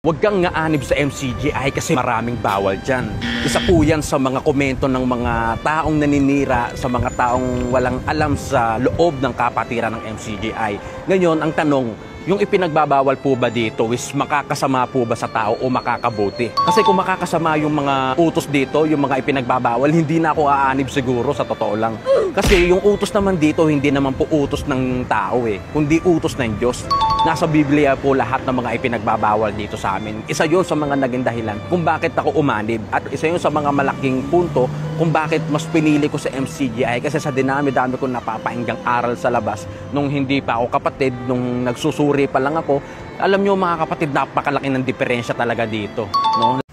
Huwag kang ngaanib sa MCGI kasi maraming bawal dyan. Isa po yan sa mga komento ng mga taong naninira, sa mga taong walang alam sa loob ng kapatiran ng MCGI. Ngayon, ang tanong, yung ipinagbabawal po ba dito is makakasama po ba sa tao o makakabuti? Kasi kung makakasama yung mga utos dito, yung mga ipinagbabawal, hindi na ako aanib siguro sa totoo lang. Kasi yung utos naman dito, hindi naman po utos ng tao kundi utos ng Diyos. Nasa Biblia po lahat ng mga ipinagbabawal dito sa amin. Isa yun sa mga naging dahilan kung bakit ako umanib. At isa yun sa mga malaking punto kung bakit mas pinili ko sa MCGI. Kasi sa dinami-dami ko napapainggang aral sa labas nung hindi pa ako kapatid, nung nagsusuri pa lang ako. Alam nyo mga kapatid, napakalaki ng diferensya talaga dito. No?